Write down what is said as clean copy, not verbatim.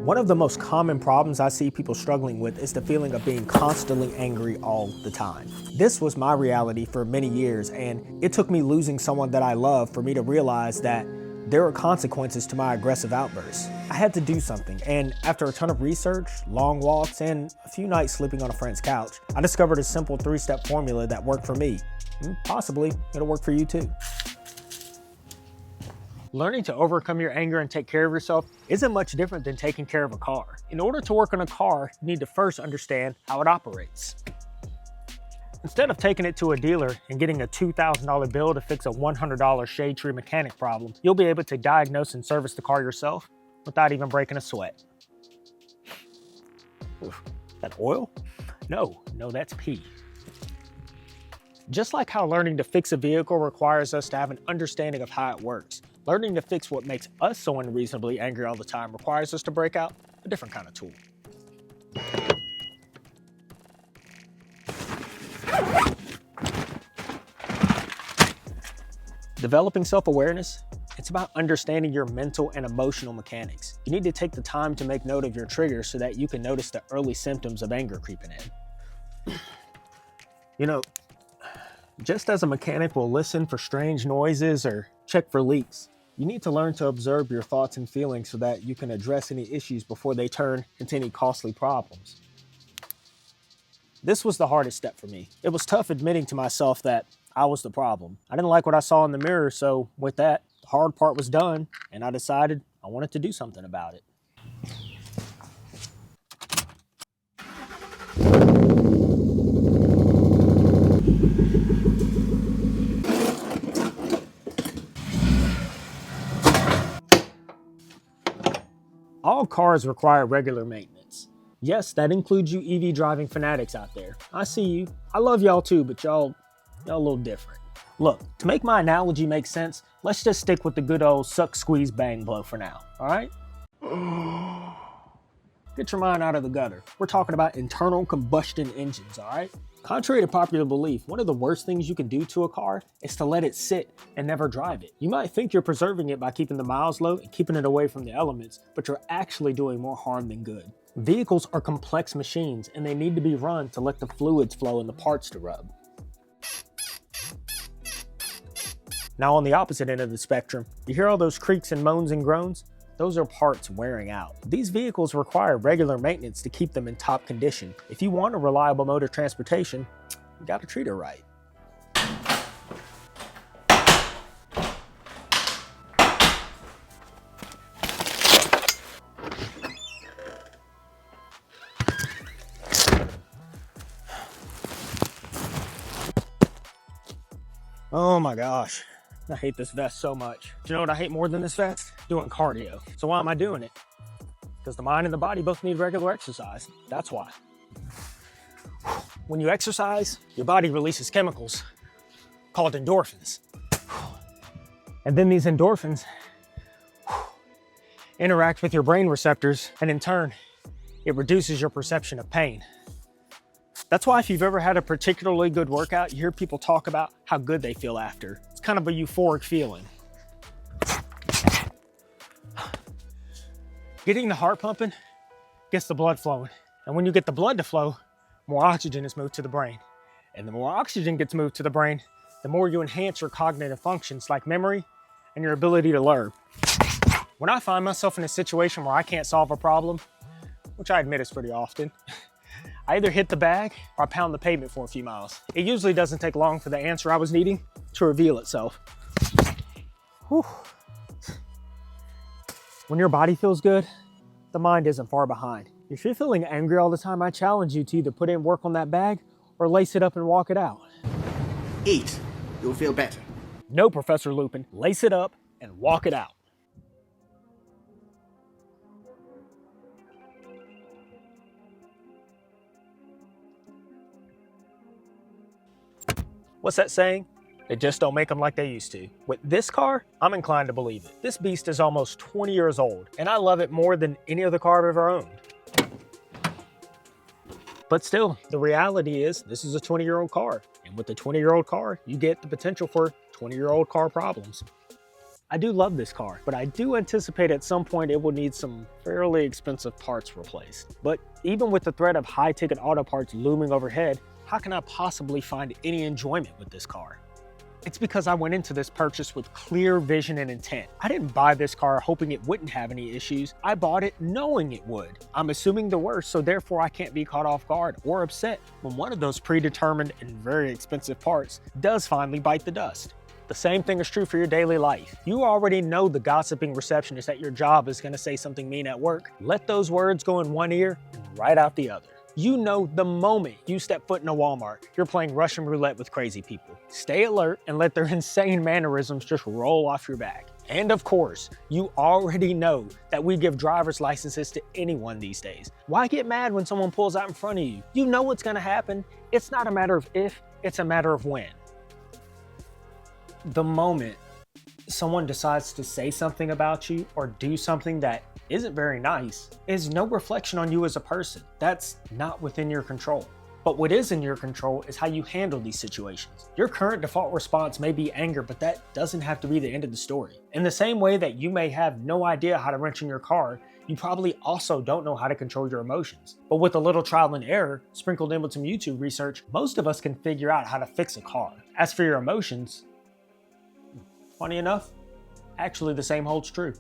One of the most common problems I see people struggling with is the feeling of being constantly angry all the time. This was my reality for many years, and it took me losing someone that I love for me to realize that there are consequences to my aggressive outbursts. I had to do something, and after a ton of research, long walks, and a few nights sleeping on a friend's couch, I discovered a simple 3-step formula that worked for me. Possibly, it'll work for you too. Learning to overcome your anger and take care of yourself isn't much different than taking care of a car. In order to work on a car, you need to first understand how it operates. Instead of taking it to a dealer and getting a $2,000 bill to fix a $100 shade tree mechanic problem, you'll be able to diagnose and service the car yourself without even breaking a sweat. Oof, that oil? No, that's pee. Just like how learning to fix a vehicle requires us to have an understanding of how it works, learning to fix what makes us so unreasonably angry all the time requires us to break out a different kind of tool. Developing self-awareness, it's about understanding your mental and emotional mechanics. You need to take the time to make note of your triggers so that you can notice the early symptoms of anger creeping in. Just as a mechanic will listen for strange noises or check for leaks, you need to learn to observe your thoughts and feelings so that you can address any issues before they turn into any costly problems. This was the hardest step for me. It was tough admitting to myself that I was the problem. I didn't like what I saw in the mirror, so with that, the hard part was done, and I decided I wanted to do something about it. All cars require regular maintenance. Yes, that includes you EV driving fanatics out there. I see you. I love y'all too, but y'all a little different. Look, to make my analogy make sense, let's just stick with the good old suck, squeeze, bang, blow for now, all right? Get your mind out of the gutter. We're talking about internal combustion engines, all right? Contrary to popular belief, one of the worst things you can do to a car is to let it sit and never drive it. You might think you're preserving it by keeping the miles low and keeping it away from the elements, but you're actually doing more harm than good. Vehicles are complex machines, and they need to be run to let the fluids flow and the parts to rub. Now on the opposite end of the spectrum, you hear all those creaks and moans and groans? Those are parts wearing out. These vehicles require regular maintenance to keep them in top condition. If you want a reliable mode of transportation, you gotta treat it right. Oh my gosh. I hate this vest so much. Do you know what I hate more than this vest? Doing cardio. So why am I doing it? Because the mind and the body both need regular exercise. That's why. When you exercise, your body releases chemicals called endorphins. And then these endorphins interact with your brain receptors, and in turn, it reduces your perception of pain. That's why if you've ever had a particularly good workout, you hear people talk about how good they feel after. It's kind of a euphoric feeling. Getting the heart pumping gets the blood flowing. And when you get the blood to flow, more oxygen is moved to the brain. And the more oxygen gets moved to the brain, the more you enhance your cognitive functions like memory and your ability to learn. When I find myself in a situation where I can't solve a problem, which I admit is pretty often, I either hit the bag or I pound the pavement for a few miles. It usually doesn't take long for the answer I was needing to reveal itself. Whew. When your body feels good, the mind isn't far behind. If you're feeling angry all the time, I challenge you to either put in work on that bag or lace it up and walk it out. Eat. You'll feel better. No, Professor Lupin, lace it up and walk it out. What's that saying? They just don't make them like they used to. With this car, I'm inclined to believe it. This beast is almost 20 years old, and I love it more than any other car I've ever owned. But still, the reality is this is a 20-year-old car. And with a 20-year-old car, you get the potential for 20-year-old car problems. I do love this car, but I do anticipate at some point it will need some fairly expensive parts replaced. But even with the threat of high-ticket auto parts looming overhead, how can I possibly find any enjoyment with this car? It's because I went into this purchase with clear vision and intent. I didn't buy this car hoping it wouldn't have any issues. I bought it knowing it would. I'm assuming the worst, so therefore I can't be caught off guard or upset when one of those predetermined and very expensive parts does finally bite the dust. The same thing is true for your daily life. You already know the gossiping receptionist at your job is going to say something mean at work. Let those words go in one ear and right out the other. You know the moment you step foot in a Walmart, you're playing Russian roulette with crazy people. Stay alert and let their insane mannerisms just roll off your back. And of course, you already know that we give driver's licenses to anyone these days. Why get mad when someone pulls out in front of you? You know what's going to happen. It's not a matter of if, it's a matter of when. The moment someone decides to say something about you or do something that isn't very nice is no reflection on you as a person. That's not within your control. But what is in your control is how you handle these situations. Your current default response may be anger, but that doesn't have to be the end of the story. In the same way that you may have no idea how to wrench in your car, you probably also don't know how to control your emotions. But with a little trial and error, sprinkled in with some YouTube research, most of us can figure out how to fix a car. As for your emotions, funny enough, actually the same holds true.